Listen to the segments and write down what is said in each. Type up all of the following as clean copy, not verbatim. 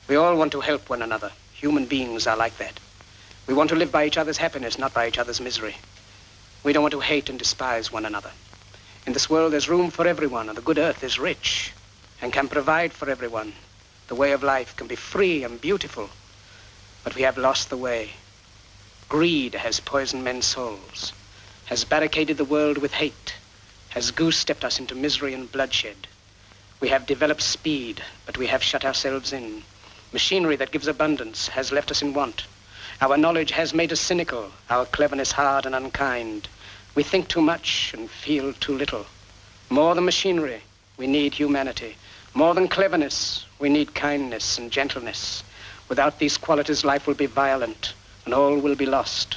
We all want to help one another. Human beings are like that. We want to live by each other's happiness, not by each other's misery. We don't want to hate and despise one another. In this world, there's room for everyone, and the good earth is rich and can provide for everyone. The way of life can be free and beautiful, but we have lost the way. Greed has poisoned men's souls, has barricaded the world with hate, has goose-stepped us into misery and bloodshed. We have developed speed, but we have shut ourselves in. Machinery that gives abundance has left us in want. Our knowledge has made us cynical, our cleverness hard and unkind. We think too much and feel too little. More than machinery, we need humanity. More than cleverness, we need kindness and gentleness. Without these qualities, life will be violent, and all will be lost.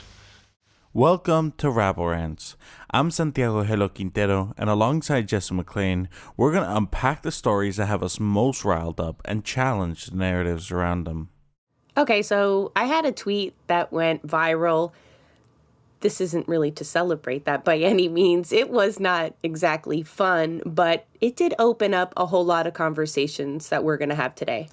Welcome to Rabble Rants. I'm Santiago Hello Quintero, and alongside Jessa McLean, we're going to unpack the stories that have us most riled up and challenge the narratives around them. Okay, so I had a tweet that went viral. This isn't really to celebrate that by any means. It was not exactly fun, but it did open up a whole lot of conversations that we're going to have today.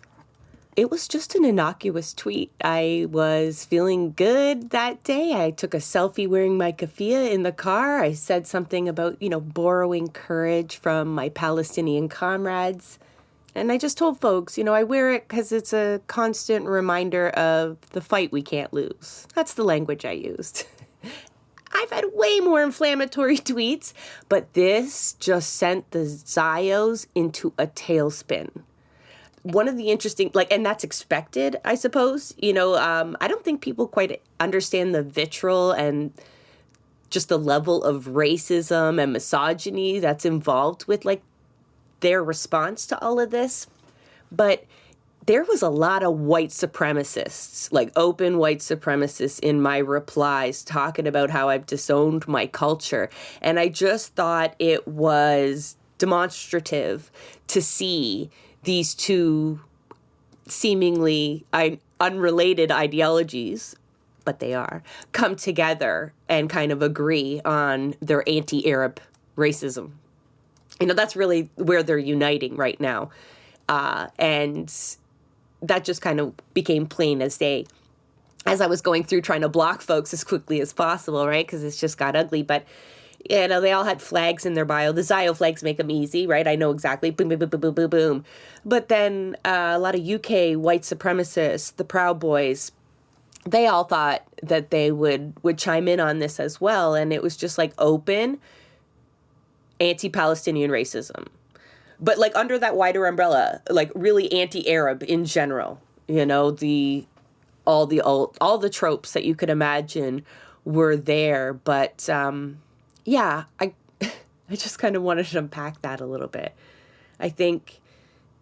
It was just an innocuous tweet. I was feeling good that day. I took a selfie wearing my keffiyeh in the car. I said something about, borrowing courage from my Palestinian comrades. And I just told folks, I wear it because it's a constant reminder of the fight we can't lose. That's the language I used. I've had way more inflammatory tweets, but this just sent the Zios into a tailspin. One of the interesting, and that's expected, I suppose. I don't think people quite understand the vitriol and just the level of racism and misogyny that's involved with, their response to all of this. But there was a lot of white supremacists, open white supremacists in my replies talking about how I've disowned my culture. And I just thought it was demonstrative to see these two seemingly unrelated ideologies, but they are, come together and kind of agree on their anti-Arab racism. That's really where they're uniting right now. And that just kind of became plain as day as I was going through trying to block folks as quickly as possible, right? Because it's just got ugly. But, they all had flags in their bio. The Zio flags make them easy, right? I know exactly. Boom, boom, boom, boom, boom, boom, boom. But then a lot of UK white supremacists, the Proud Boys, they all thought that they would chime in on this as well. And it was just open anti-Palestinian racism. But under that wider umbrella, really anti-Arab in general, all the tropes that you could imagine were there. But I just kind of wanted to unpack that a little bit. I think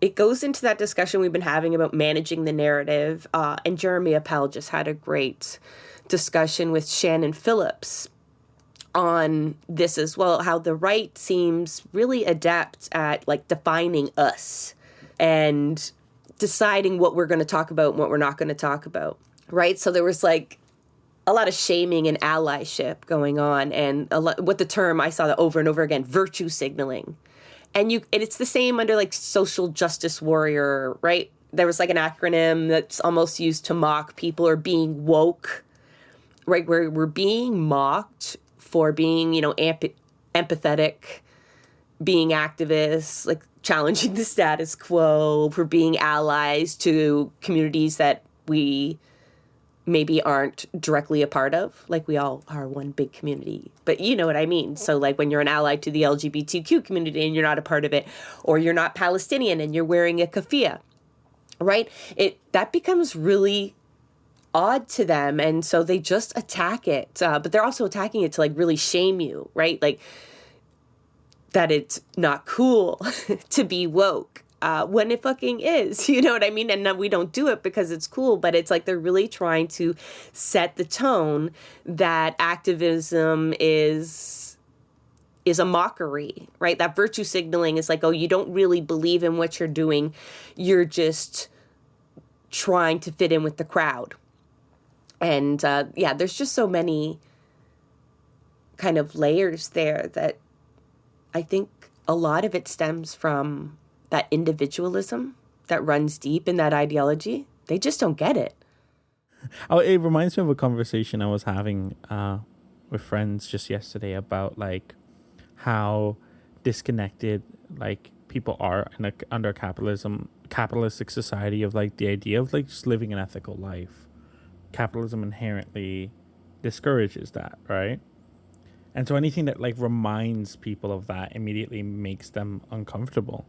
it goes into that discussion we've been having about managing the narrative. And Jeremy Appel just had a great discussion with Shannon Phillips on this as well, how the right seems really adept at defining us and deciding what we're going to talk about and what we're not going to talk about, right? So there was a lot of shaming and allyship going on, and what the term I saw that over and over again, virtue signaling. And it's the same under social justice warrior, right? There was an acronym that's almost used to mock people or being woke, right? Where we're being mocked for being, empathetic, being activists, challenging the status quo, for being allies to communities that we maybe aren't directly a part of. We all are one big community, but you know what I mean? So when you're an ally to the LGBTQ community and you're not a part of it, or you're not Palestinian and you're wearing a keffiyeh, right? That becomes really odd to them, and so they just attack it, but they're also attacking it to really shame you, right? That it's not cool to be woke when it fucking is, you know what I mean? And we don't do it because it's cool, but it's they're really trying to set the tone that activism is a mockery, right? That virtue signaling is oh, you don't really believe in what you're doing, you're just trying to fit in with the crowd. And there's just so many kind of layers there that I think a lot of it stems from that individualism that runs deep in that ideology, they just don't get it. Oh, it reminds me of a conversation I was having with friends just yesterday about like how disconnected like people are in under capitalistic society of like the idea of like just living an ethical life. Capitalism inherently discourages that, right? And so anything that like reminds people of that immediately makes them uncomfortable,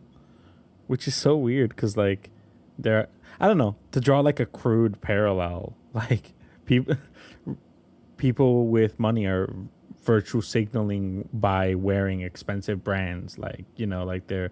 which is so weird because like they're, I don't know, to draw like a crude parallel, like people with money are virtue signaling by wearing expensive brands, like, you know, like they're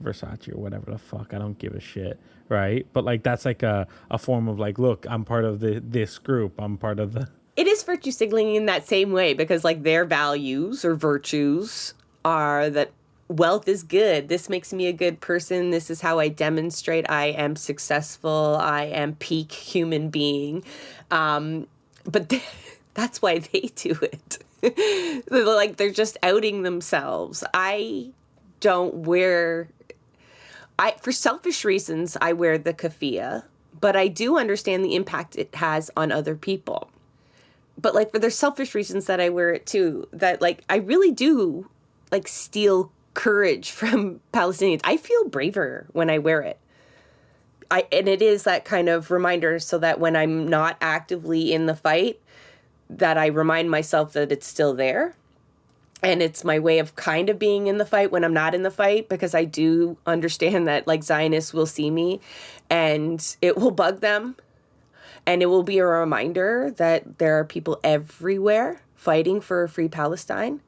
Versace or whatever the fuck, I don't give a shit, right? But like that's like a form of like, look, I'm part of this group, I'm part of the... It is virtue signaling in that same way, because like their values or virtues are that wealth is good. This makes me a good person. This is how I demonstrate I am successful. I am peak human being. But that's why they do it. Like they're just outing themselves. I don't wear... for selfish reasons, I wear the keffiyeh, but I do understand the impact it has on other people. But like for their selfish reasons that I wear it too, that like I really do like steal courage from Palestinians. I feel braver when I wear it. And it is that kind of reminder so that when I'm not actively in the fight, that I remind myself that it's still there. And it's my way of kind of being in the fight when I'm not in the fight, because I do understand that like Zionists will see me and it will bug them. And it will be a reminder that there are people everywhere fighting for a free Palestine.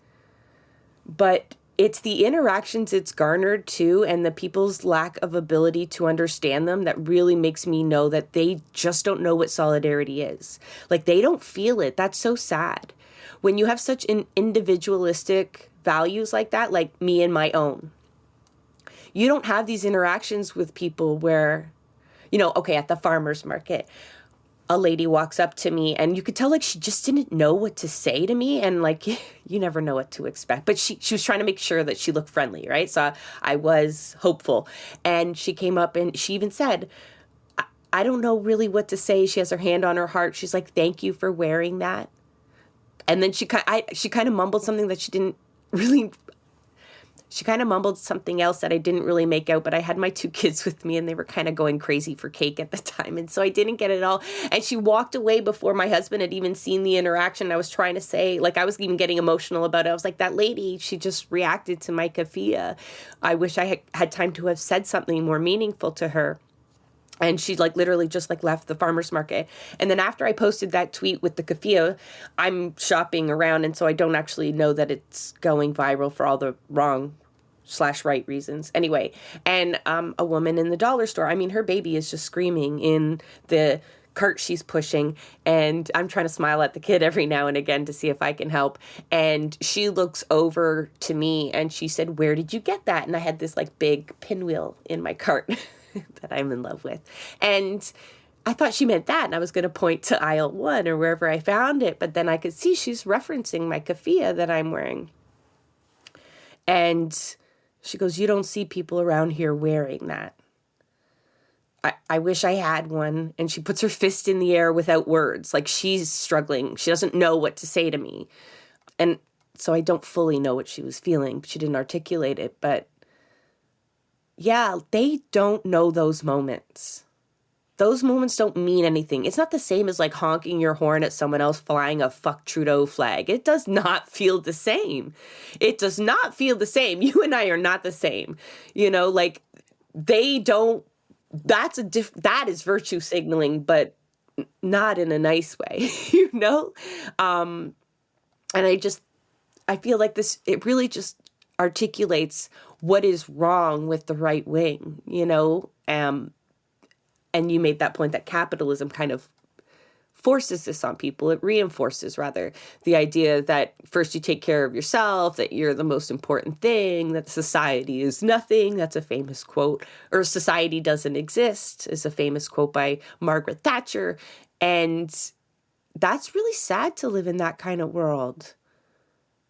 But it's the interactions it's garnered too, and the people's lack of ability to understand them, that really makes me know that they just don't know what solidarity is. Like they don't feel it. That's so sad. When you have such an individualistic values like that, like me and my own, you don't have these interactions with people where, you know, okay, at the farmer's market, a lady walks up to me and you could tell like she just didn't know what to say to me, and like you never know what to expect, but she was trying to make sure that she looked friendly, right? So I was hopeful, and she came up and she even said, I don't know really what to say. She has her hand on her heart. She's like, thank you for wearing that. And then she kind of mumbled something that she didn't really... She kind of mumbled something else that I didn't really make out, but I had my 2 kids with me and they were kind of going crazy for cake at the time. And so I didn't get it all. And she walked away before my husband had even seen the interaction. I was trying to say, like, I was even getting emotional about it. I was like, that lady, she just reacted to my keffiyeh. I wish I had time to have said something more meaningful to her. And she like literally just like left the farmer's market. And then after I posted that tweet with the keffiyeh, I'm shopping around. And so I don't actually know that it's going viral for all the wrong/right reasons. Anyway, and a woman in the dollar store, I mean, her baby is just screaming in the cart she's pushing. And I'm trying to smile at the kid every now and again to see if I can help. And she looks over to me and she said, where did you get that? And I had this like big pinwheel in my cart that I'm in love with. And I thought she meant that. And I was going to point to aisle 1 or wherever I found it. But then I could see she's referencing my keffiyeh that I'm wearing. And she goes, you don't see people around here wearing that. I wish I had one. And she puts her fist in the air without words. Like she's struggling. She doesn't know what to say to me. And so I don't fully know what she was feeling. She didn't articulate it. But yeah, they don't know those moments. Those moments don't mean anything. It's not the same as like honking your horn at someone else flying a fuck Trudeau flag. It does not feel the same. It does not feel the same. You and I are not the same. You know, like they don't, that is virtue signaling, but not in a nice way, you know? And I feel like this, it really just articulates what is wrong with the right wing, you know? And you made that point that capitalism kind of forces this on people. It reinforces, rather, the idea that first you take care of yourself, that you're the most important thing, that society is nothing. That's a famous quote. Or society doesn't exist is a famous quote by Margaret Thatcher. And that's really sad to live in that kind of world.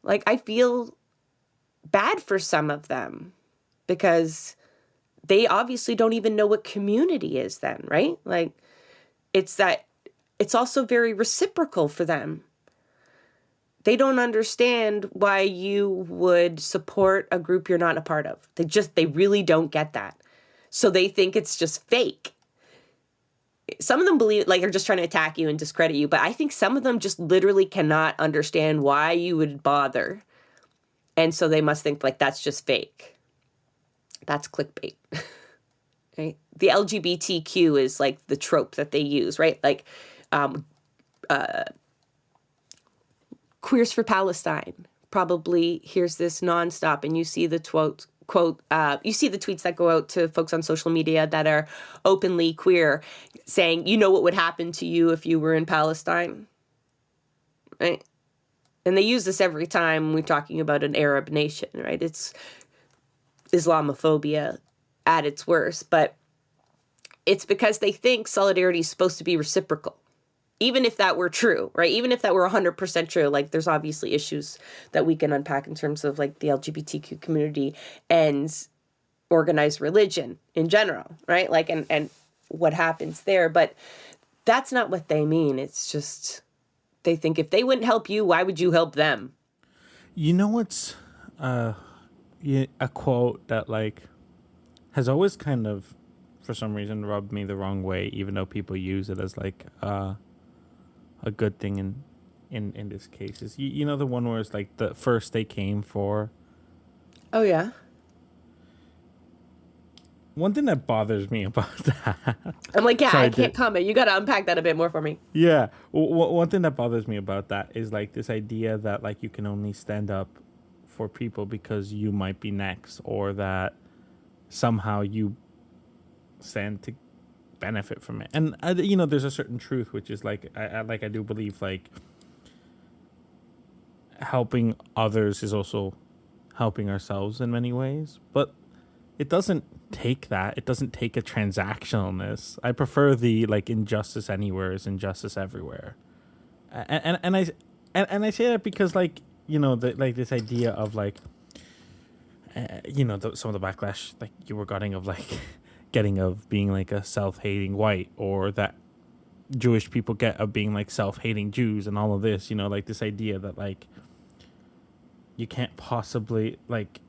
Like, I feel bad for some of them because they obviously don't even know what community is then, right? Like, it's also very reciprocal for them. They don't understand why you would support a group you're not a part of. They really don't get that. So they think it's just fake. Some of them believe, like, are just trying to attack you and discredit you, but I think some of them just literally cannot understand why you would bother. And so they must think, like, that's just fake. That's clickbait. Right? The LGBTQ is, like, the trope that they use, right? Like, Queers for Palestine probably hears this nonstop, and you see the you see the tweets that go out to folks on social media that are openly queer saying, you know what would happen to you if you were in Palestine, right? And they use this every time we're talking about an Arab nation, right? It's Islamophobia at its worst, but it's because they think solidarity is supposed to be reciprocal. Even if that were true, right? Even if that were 100% true, like, there's obviously issues that we can unpack in terms of, like, the LGBTQ community and organized religion in general, right? Like, and what happens there. But that's not what they mean. It's just, they think if they wouldn't help you, why would you help them? You know what's a quote that, like, has always kind of, for some reason, rubbed me the wrong way, even though people use it as, like, a good thing in this case is you know the one where it's like the first they came for. Oh yeah. One thing that bothers me about that, I'm like, yeah, I can't comment. You got to unpack that a bit more for me. Yeah, one thing that bothers me about that is, like, this idea that, like, you can only stand up for people because you might be next, or that somehow you stand to benefit from it. And you know, there's a certain truth, which is, like, I do believe, like, helping others is also helping ourselves in many ways, but it doesn't take that. It doesn't take a transactionalness. I prefer the, like, injustice anywhere is injustice everywhere, and I say that because, like, you know, like, this idea of, like, you know, some of the backlash, like, you were getting of, like, being, like, a self-hating white, or that Jewish people get of being, like, self-hating Jews, and all of this, you know, like, this idea that, like, you can't possibly, like,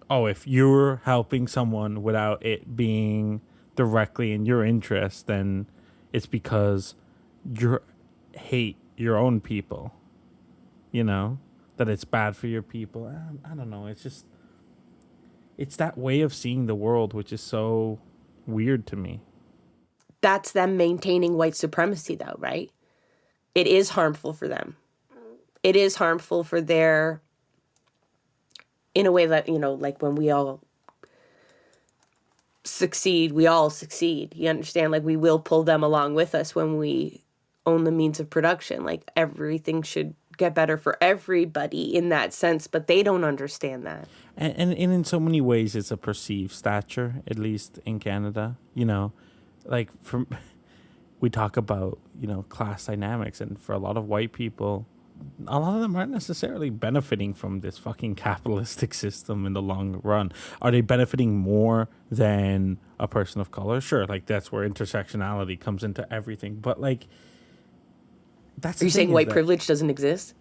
oh, if you're helping someone without it being directly in your interest, then it's because you hate your own people, you know, that it's bad for your people. I don't know. It's just, it's that way of seeing the world, which is so weird to me. That's them maintaining white supremacy, though, right? It is harmful for them. It is harmful for their, in a way that, you know, like, when we all succeed, we all succeed. You understand? Like, we will pull them along with us when we own the means of production. Like, everything should get better for everybody in that sense, but they don't understand that. And in so many ways, it's a perceived stature, at least in Canada, you know, like, we talk about, you know, class dynamics, and for a lot of white people, a lot of them aren't necessarily benefiting from this fucking capitalistic system in the long run. Are they benefiting more than a person of color? Sure, like, that's where intersectionality comes into everything, but, like, that's... Are you saying white privilege doesn't exist?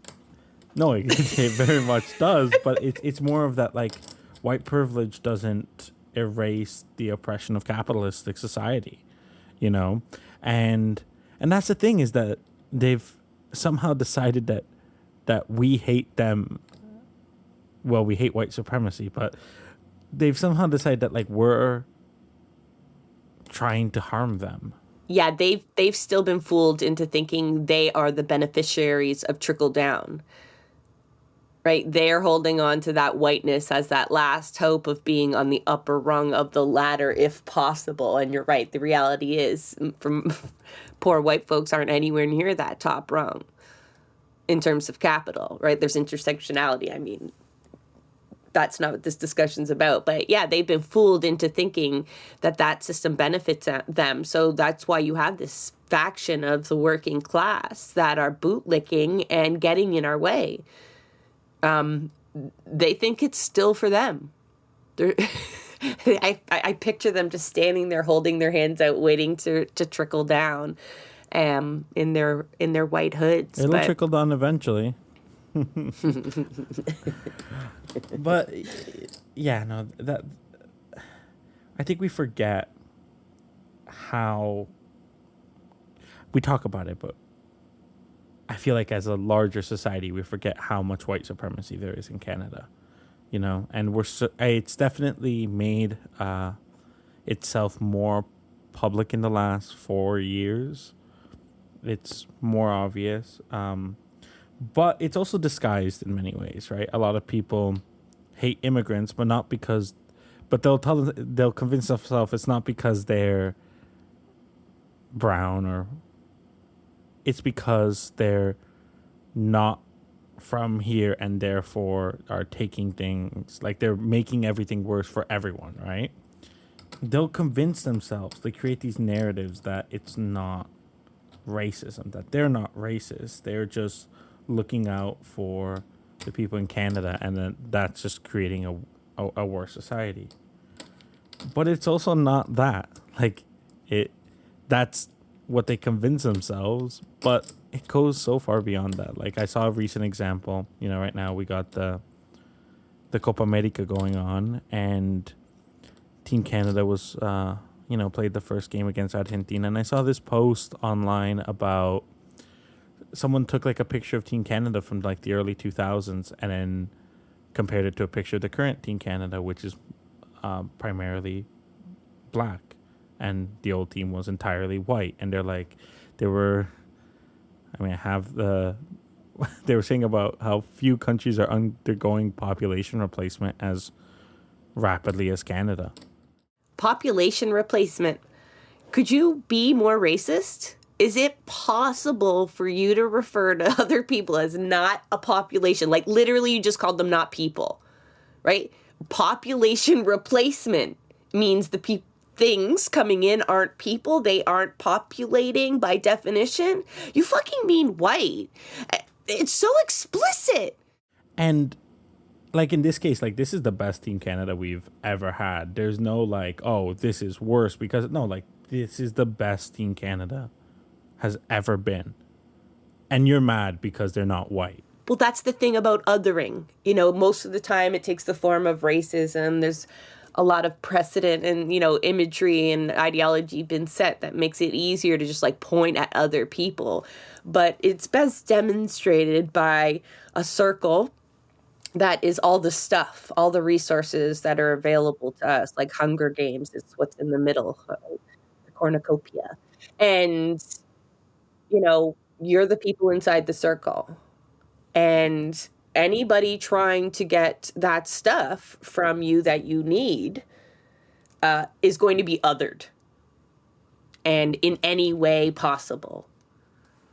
No, it very much does, but it's more of that, like, white privilege doesn't erase the oppression of capitalistic society, you know? And that's the thing, is that they've somehow decided that we hate them. Well, we hate white supremacy, but they've somehow decided that, like, we're trying to harm them. Yeah, they've still been fooled into thinking they are the beneficiaries of trickle down. Right? They're holding on to that whiteness as that last hope of being on the upper rung of the ladder, if possible. And you're right. The reality is, from poor white folks aren't anywhere near that top rung in terms of capital, right? There's intersectionality. I mean, that's not what this discussion's about. But yeah, they've been fooled into thinking that system benefits them. So that's why you have this faction of the working class that are bootlicking and getting in our way. They think it's still for them. I picture them just standing there holding their hands out, waiting to trickle down, in their white hoods. It'll trickle down eventually. But yeah, no, that I think we forget how we talk about it, but I feel like as a larger society, we forget how much white supremacy there is in Canada, and it's definitely made itself more public in the last 4 years. It's more obvious. But it's also disguised in many ways, right? A lot of people hate immigrants, but they'll convince themselves it's not because they're brown, or it's because they're not from here and therefore are taking things, like they're making everything worse for everyone, right? They'll convince themselves, they create these narratives that it's not racism, that they're not racist, they're just looking out for the people in Canada, and then that's just creating a worse society. But it's also not that. That's what they convince themselves, but it goes so far beyond that. Like, I saw a recent example, right now we got the Copa America going on, and Team Canada was played the first game against Argentina, and I saw this post online about someone took like a picture of Team Canada from like the early 2000s and then compared it to a picture of the current Team Canada, which is primarily black, and the old team was entirely white. And they were saying about how few countries are undergoing population replacement as rapidly as Canada. Population replacement. Could you be more racist? Is it possible for you to refer to other people as not a population? Like, literally, you just called them not people, right? Population replacement means the things coming in aren't people. They aren't populating by definition. You fucking mean white. It's so explicit. And, like, in this case, like, this is the best Team Canada we've ever had. There's no, like, oh, this is worse because, no, like, this is the best Team Canada has ever been. And you're mad because they're not white. Well, that's the thing about othering. Most of the time it takes the form of racism. There's a lot of precedent and, imagery and ideology been set that makes it easier to just like point at other people. But it's best demonstrated by a circle that is all the stuff, all the resources that are available to us, like Hunger Games is what's in the middle, the cornucopia. And you're the people inside the circle. And anybody trying to get that stuff from you that you need is going to be othered. And in any way possible.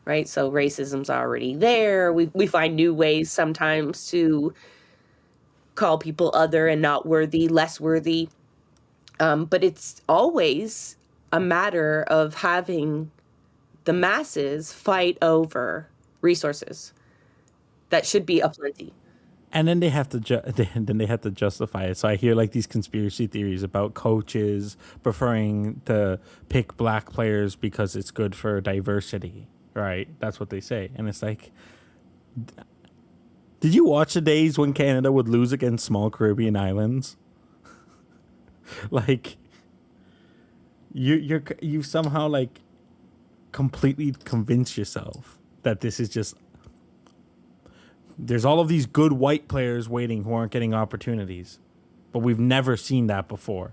Right? So racism's already there. We find new ways sometimes to call people other and not worthy, less worthy. But it's always a matter of having the masses fight over resources that should be aplenty. And then they have to justify it. So I hear like these conspiracy theories about coaches preferring to pick black players because it's good for diversity, right? That's what they say. And it's like, did you watch the days when Canada would lose against small Caribbean islands? Like, you somehow like completely convince yourself that this is just, there's all of these good white players waiting who aren't getting opportunities, but we've never seen that before.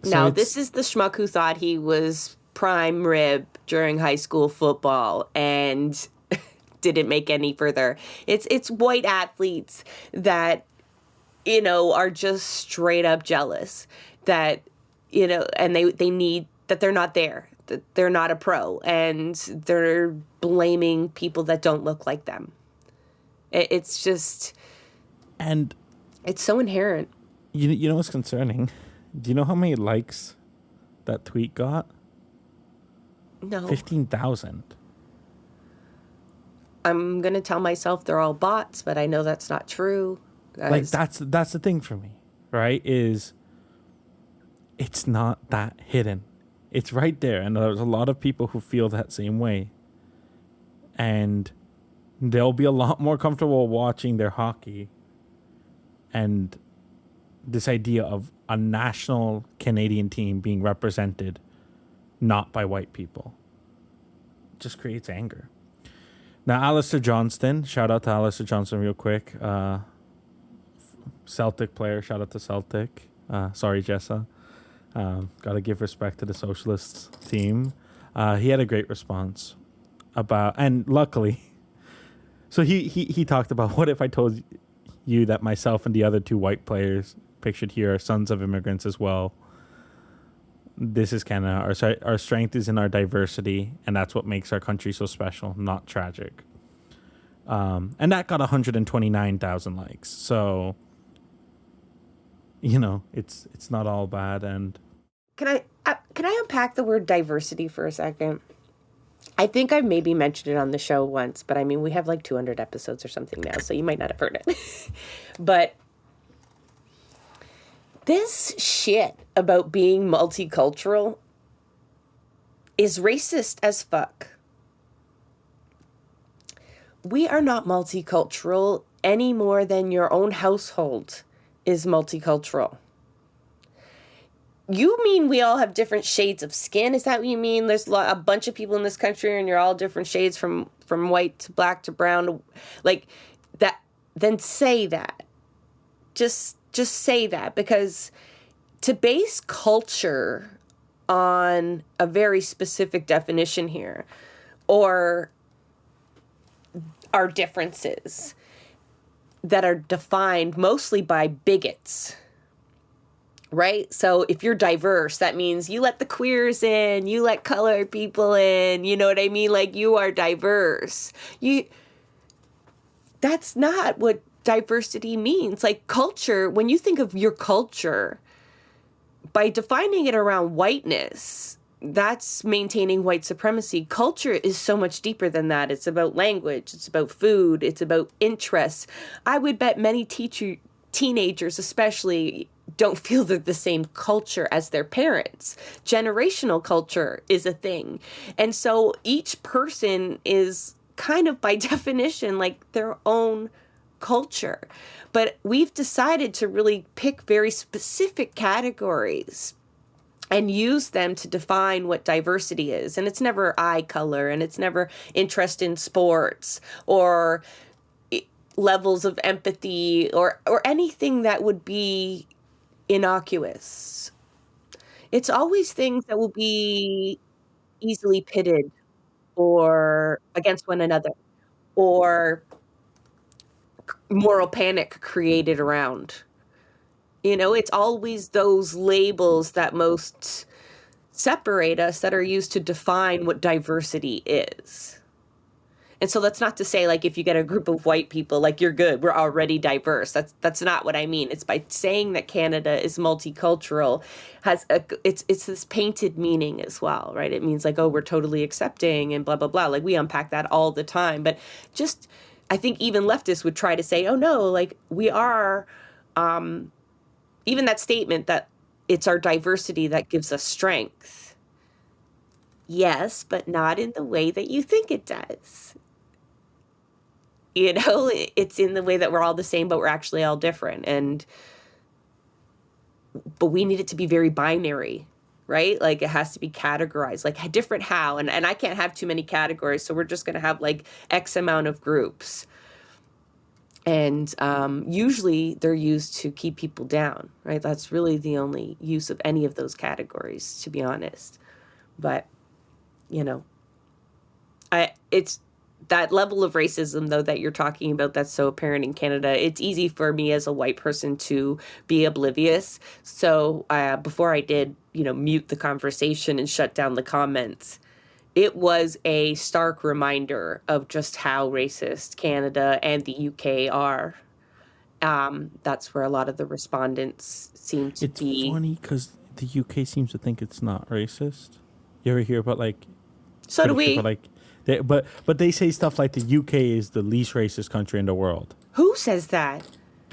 So this is the schmuck who thought he was prime rib during high school football and didn't make any further. It's white athletes that, are just straight up jealous that, and they need that they're not there. That they're not a pro, and they're blaming people that don't look like them. It's just, and it's so inherent. You know what's concerning? Do you know how many likes that tweet got? No. 15,000. I'm gonna tell myself they're all bots, but I know that's not true. Like that's the thing for me, right, is it's not that hidden. It's right there. And there's a lot of people who feel that same way. And they'll be a lot more comfortable watching their hockey and this idea of a national Canadian team being represented not by white people just creates anger. Now, Alistair Johnston, shout out to Alistair Johnston real quick. Celtic player, shout out to Celtic. Sorry, Jessa. Got to give respect to the Socialists team. He had a great response about, and luckily, so he talked about, what if I told you that myself and the other two white players pictured here are sons of immigrants as well? This is Canada. Our strength is in our diversity, and that's what makes our country so special, not tragic. And that got 129,000 likes. So, it's not all bad. And can I unpack the word diversity for a second? I think I've maybe mentioned it on the show once, but I mean, we have like 200 episodes or something now, so you might not have heard it. But this shit about being multicultural is racist as fuck. We are not multicultural any more than your own household is multicultural. You mean we all have different shades of skin? Is that what you mean? There's a bunch of people in this country and you're all different shades from white to black to brown, like that? Then say that. Just say that, because to base culture on a very specific definition here, or our differences that are defined mostly by bigots, right? So if you're diverse, that means you let the queers in, you let colored people in, you know what I mean? Like, you are diverse. That's not what diversity means. Like, culture, when you think of your culture, by defining it around whiteness, that's maintaining white supremacy. Culture is so much deeper than that. It's about language, it's about food, it's about interests. I would bet many teenagers especially don't feel they're the same culture as their parents. Generational culture is a thing. And so each person is kind of by definition like their own culture. But we've decided to really pick very specific categories and use them to define what diversity is. And it's never eye color, and it's never interest in sports or levels of empathy or anything that would be innocuous. It's always things that will be easily pitted or against one another, or moral panic created around. It's always those labels that most separate us that are used to define what diversity is. And so that's not to say, like, if you get a group of white people, like, you're good, we're already diverse. That's not what I mean. It's by saying that Canada is multicultural, it's this painted meaning as well, right? It means like, oh, we're totally accepting and blah, blah, blah. Like, we unpack that all the time. But just, I think even leftists would try to say, oh, no, like, we are, even that statement that it's our diversity that gives us strength. Yes, but not in the way that you think it does. It's in the way that we're all the same, but we're actually all different. But we need it to be very binary, right? Like, it has to be categorized, like different how. And I can't have too many categories, so we're just going to have like X amount of groups. And usually they're used to keep people down, right? That's really the only use of any of those categories, to be honest. But, it's that level of racism, though, that you're talking about that's so apparent in Canada. It's easy for me as a white person to be oblivious. So before I did, mute the conversation and shut down the comments, it was a stark reminder of just how racist Canada and the UK are. That's where a lot of the respondents seem to be. It's funny because the UK seems to think it's not racist. You ever hear about like? So do we. But they say stuff like the UK is the least racist country in the world. Who says that?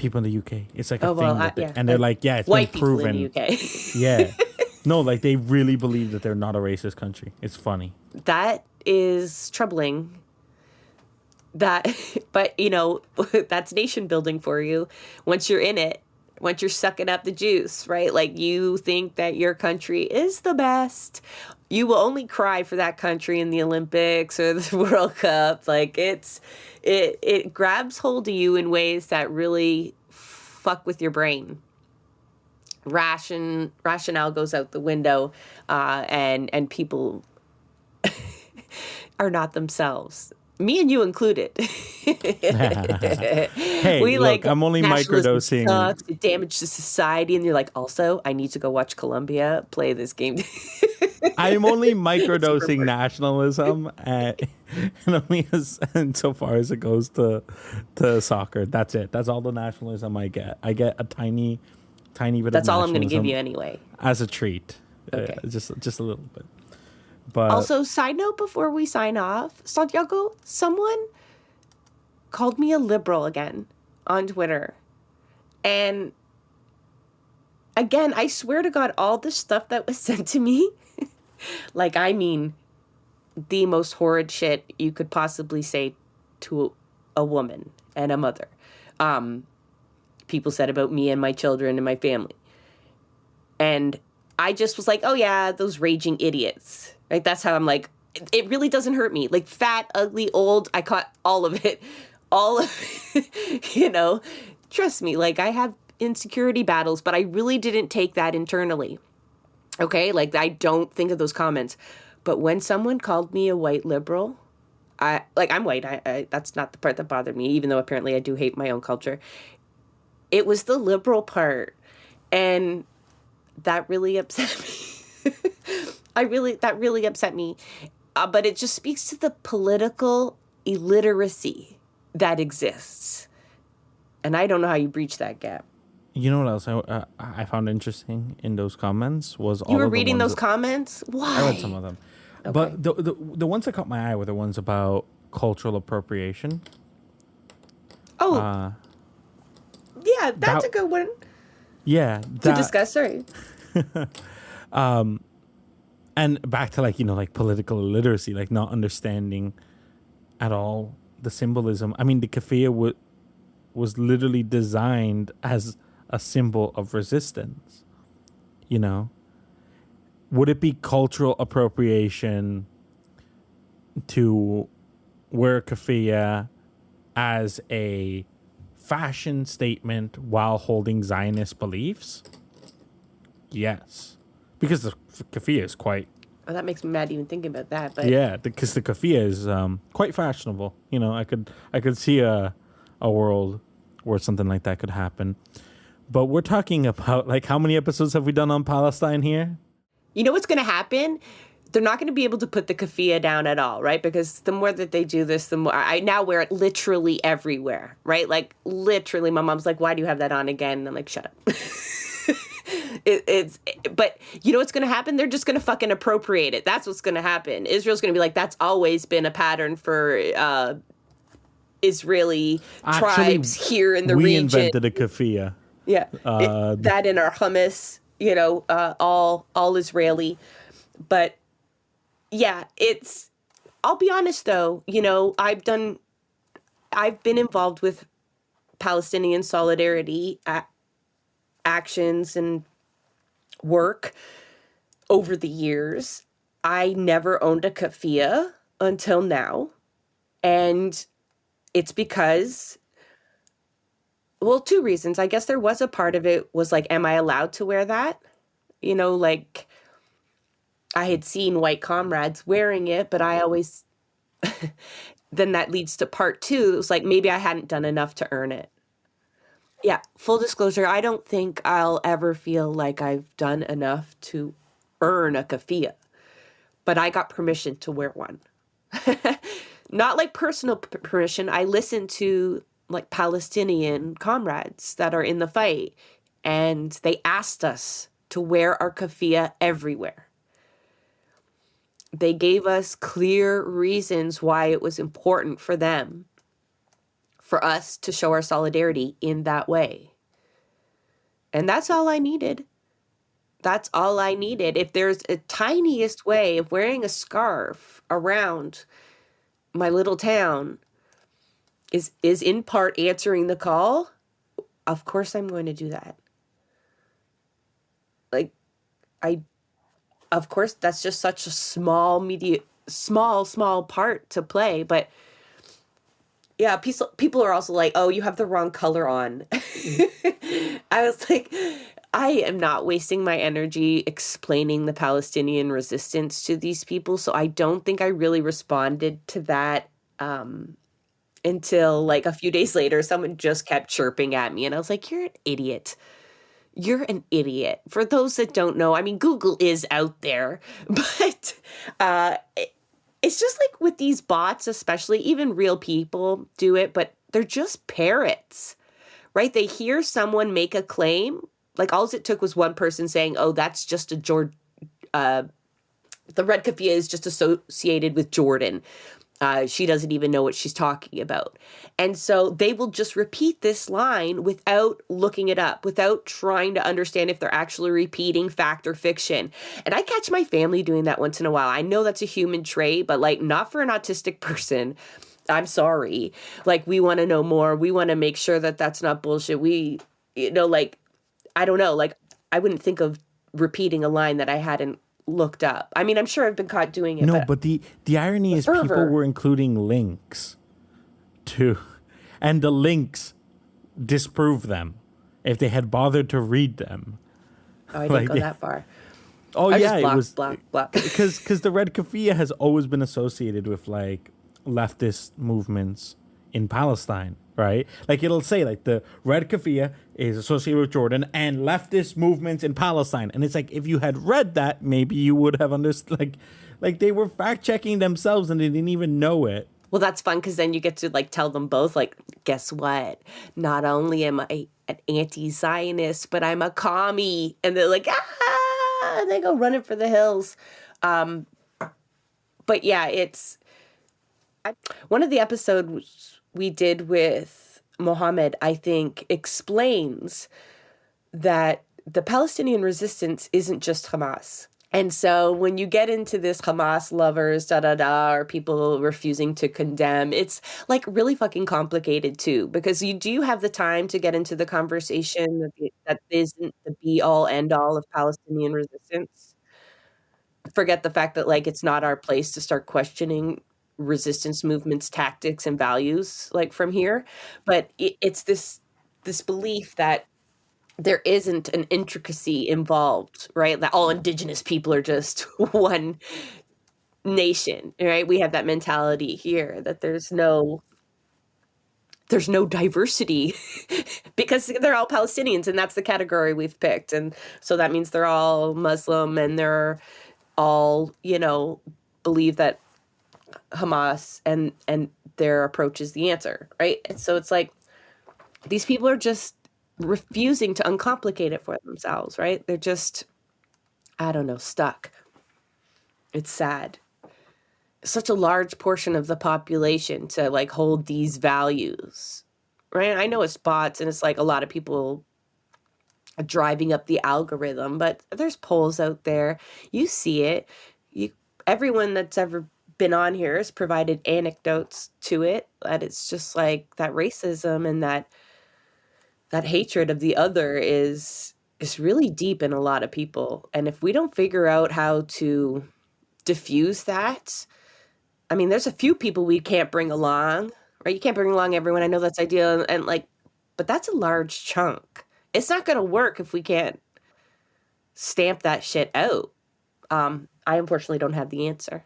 people in the UK. It's like a Oh, well, thing that yeah. and they're like, yeah, it's White been people proven. in the UK. Yeah. No, like they really believe that they're not a racist country. It's funny. That is troubling. But that's nation building for you. Once you're in it, once you're sucking up the juice, right? Like you think that your country is the best. You will only cry for that country in the Olympics or the World Cup. Like it grabs hold of you in ways that really fuck with your brain. Rationale goes out the window, and people are not themselves. Me and you included. Hey, We look, I'm only nationalism microdosing. sucks, it damages society, and you're like, also, I need to go watch Colombia play this game. I'm only microdosing nationalism, and only so far as it goes to soccer. That's it. That's all the nationalism I get. I get a tiny bit. That's of all I'm going to give nationalism you anyway. as a treat. Okay. Just a little bit. But Also, side note before we sign off, Santiago, someone called me a liberal again on Twitter. And again, I swear to God, all the stuff that was sent to me, like, I mean, the most horrid shit you could possibly say to a woman and a mother. People said about me and my children and my family. And I just was like, oh yeah, those raging idiots. Right? That's how I'm like, it really doesn't hurt me. Like fat, ugly, old, I caught all of it. All of it, trust me, like I have insecurity battles, but I really didn't take that internally. Okay? Like I don't think of those comments. But when someone called me a white liberal, I'm white. I that's not the part that bothered me, even though apparently I do hate my own culture. It was the liberal part. And that really upset me. That really upset me. But it just speaks to the political illiteracy that exists. And I don't know how you breach that gap. you know what else I found interesting in those comments was all You were of the reading ones those comments? Why? I read some of them. Okay. But the ones that caught my eye were the ones about cultural appropriation. Oh. Yeah, that's a good one Yeah. to discuss. Sorry. And back to like political illiteracy, like not understanding at all the symbolism. I mean, the keffiyeh was literally designed as a symbol of resistance. Would it be cultural appropriation to wear a keffiyeh as a fashion statement while holding Zionist beliefs? Yes. Because the keffiyeh is quite... Oh, that makes me mad even thinking about that. But Yeah, because the keffiyeh is quite fashionable. I could see a world where something like that could happen. But we're talking about, like, how many episodes have we done on Palestine here? you know what's going to happen? They're not going to be able to put the keffiyeh down at all, right? Because the more that they do this, the more I now wear it literally everywhere, right? Like literally, my mom's like, "Why do you have that on again?" And I'm like, "Shut up." But you know what's going to happen? They're just going to fucking appropriate it. That's what's going to happen. Israel's going to be like, that's always been a pattern for Israeli tribes here in the we region. We invented a keffiyeh. Yeah, that in our hummus, all Israeli. But yeah, I'll be honest though, I've been involved with Palestinian solidarity actions and work over the years. I never owned a keffiyeh until now. And it's because, well, two reasons. I guess there was a part of it was like, am I allowed to wear that? Like I had seen white comrades wearing it, but I always, then that leads to part two. It was like, maybe I hadn't done enough to earn it. Yeah, full disclosure, I don't think I'll ever feel like I've done enough to earn a keffiyeh, but I got permission to wear one. Not like personal permission. I listened to like Palestinian comrades that are in the fight, and they asked us to wear our keffiyeh everywhere. They gave us clear reasons why it was important for them for us to show our solidarity in that way. And that's all I needed. That's all I needed. If there's a tiniest way of wearing a scarf around my little town is in part answering the call, of course I'm going to do that. Like, of course, that's just such a small part to play. But yeah, people are also like, oh, you have the wrong color on. I was like, I am not wasting my energy explaining the Palestinian resistance to these people. So I don't think I really responded to that until like a few days later. Someone just kept chirping at me and I was like, you're an idiot. You're an idiot. For those that don't know, I mean, Google is out there, but it's just like with these bots, especially, even real people do it, but they're just parrots, right? They hear someone make a claim. Like all it took was one person saying, oh, that's just the red keffiyeh is just associated with Jordan. She doesn't even know what she's talking about. And so they will just repeat this line without looking it up, without trying to understand if they're actually repeating fact or fiction. And I catch my family doing that once in a while. I know that's a human trait, but like not for an autistic person. I'm sorry. Like we want to know more. We want to make sure that that's not bullshit. Like, I don't know. Like I wouldn't think of repeating a line that I hadn't looked up. I mean, I'm sure I've been caught doing it. No, but the irony is people were including links to, and the links disprove them if they had bothered to read them. Oh, I didn't go that far. Oh, yeah, it was block. because the red keffiyeh has always been associated with like leftist movements in Palestine, right? Like it'll say like the red keffiyeh is associated with Jordan and leftist movements in Palestine, and it's like if you had read that, maybe you would have understood. Like they were fact checking themselves and they didn't even know it. Well, that's fun because then you get to like tell them both, like, guess what? Not only am I an anti-Zionist, but I'm a commie, and they're like, ah, and they go running for the hills. But yeah, one of the episodes we did with Mohammed, I think, explains that the Palestinian resistance isn't just Hamas. And so when you get into this Hamas lovers, or people refusing to condemn, it's like really fucking complicated too, because you do have the time to get into the conversation that isn't the be all end all of Palestinian resistance. Forget the fact that like it's not our place to start questioning resistance movements, tactics, and values like from here. But it's this belief that there isn't an intricacy involved, right? That all indigenous people are just one nation, right? We have that mentality here that there's no diversity because they're all Palestinians and that's the category we've picked. And so that means they're all Muslim and they're all, believe that Hamas and their approach is the answer, right? And so it's like these people are just refusing to uncomplicate it for themselves, right? They're just, I don't know, stuck. It's sad. Such a large portion of the population to like hold these values, right? I know it's bots and it's like a lot of people are driving up the algorithm, but there's polls out there. You see it. Everyone that's ever been on here has provided anecdotes to it, that it's just like that racism and that hatred of the other is really deep in a lot of people. And if we don't figure out how to diffuse that, I mean, there's a few people we can't bring along, right? You can't bring along everyone. I know that's ideal. And like, but that's a large chunk. It's not going to work if we can't stamp that shit out. I unfortunately don't have the answer.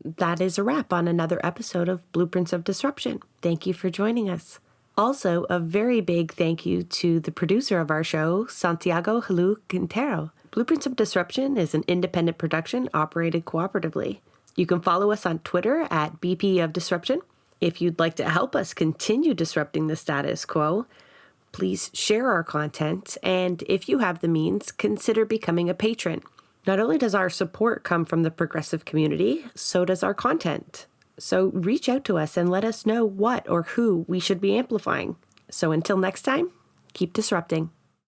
That is a wrap on another episode of Blueprints of Disruption. Thank you for joining us. Also, a very big thank you to the producer of our show, Santiago Halu Quintero. Blueprints of Disruption is an independent production operated cooperatively. You can follow us on Twitter at BP of Disruption. If you'd like to help us continue disrupting the status quo, please share our content, and if you have the means, consider becoming a patron. Not only does our support come from the progressive community, so does our content. So reach out to us and let us know what or who we should be amplifying. So until next time, keep disrupting.